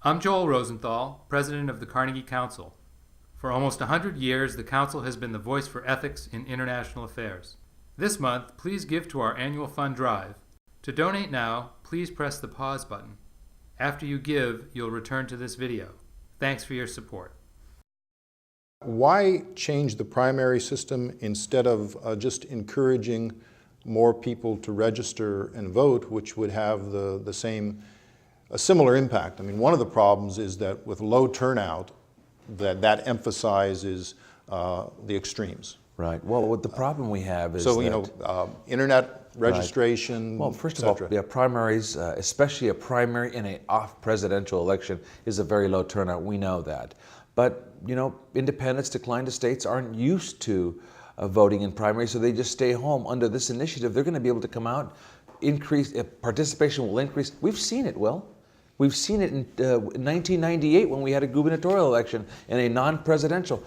I'm Joel Rosenthal, president of the Carnegie Council. For almost 100 years, the Council has been the voice for ethics in international affairs. This month, please give to our annual fund drive. To donate now, please press the pause button. After you give, you'll return to this video. Thanks for your support. Why change the primary system instead of just encouraging more people to register and vote, which would have a similar impact? I mean, one of the problems is that with low turnout, that emphasizes the extremes. Right. Well, what the problem we have is internet registration. Right. Well, first of all, primaries, especially a primary in an off-presidential election, is a very low turnout. We know that. But, independents, declined estates aren't used to voting in primaries, so they just stay home. Under this initiative, they're going to be able to come out, participation will increase. We've seen it, Will. We've seen it in 1998 when we had a gubernatorial election and a non-presidential.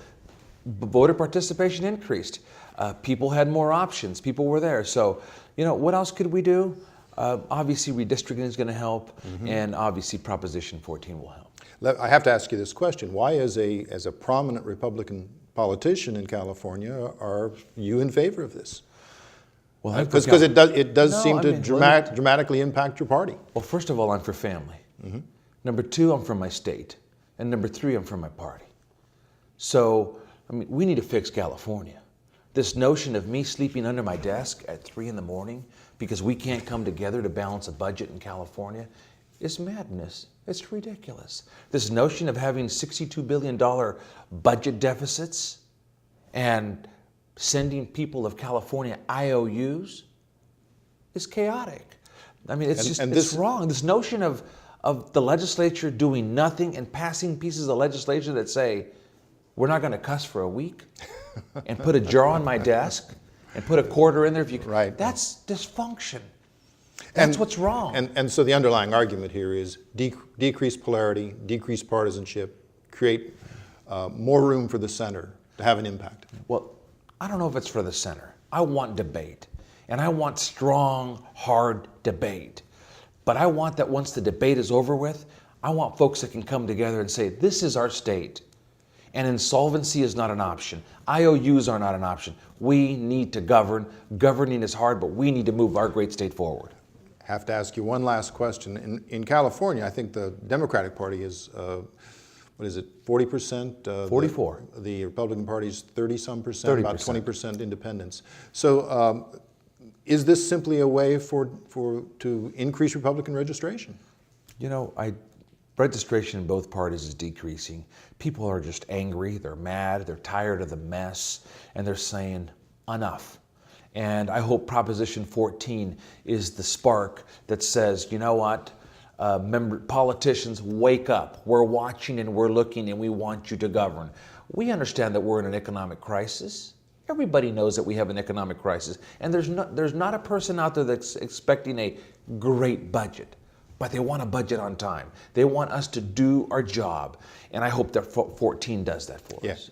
Voter participation increased. People had more options. People were there. So, what else could we do? Obviously, redistricting is going to help, and obviously, Proposition 14 will help. I have to ask you this question. Why, as a prominent Republican politician in California, are you in favor of this? Well, because it does seem to dramatically impact your party. Well, first of all, I'm for family. Number two, I'm from my state. And number three, I'm from my party. So, we need to fix California. This notion of me sleeping under my desk at 3 in the morning because we can't come together to balance a budget in California is madness. It's ridiculous. This notion of having $62 billion budget deficits and sending people of California IOUs is chaotic. It's wrong. This notion of the legislature doing nothing and passing pieces of legislation that say, we're not going to cuss for a week, and put a jar on my desk, and put a quarter in there if you can. Right. That's dysfunction. That's what's wrong. And so the underlying argument here is decrease polarity, decrease partisanship, create more room for the center to have an impact. Well, I don't know if it's for the center. I want debate, and I want strong, hard debate. But I want that once the debate is over with, I want folks that can come together and say, this is our state. And insolvency is not an option. IOUs are not an option. We need to govern. Governing is hard, but we need to move our great state forward. I have to ask you one last question. In California, I think the Democratic Party is, 40%? 44. The Republican Party is 30-some percent, 30%. About 20% independents. So is this simply a way to increase Republican registration? Registration in both parties is decreasing. People are just angry, they're mad, they're tired of the mess, and they're saying, enough. And I hope Proposition 14 is the spark that says, you know what, politicians, wake up. We're watching and we're looking and we want you to govern. We understand that we're in an economic crisis. Everybody knows that we have an economic crisis. And there's not a person out there that's expecting a great budget. But they want a budget on time. They want us to do our job. And I hope that 14 does that for us.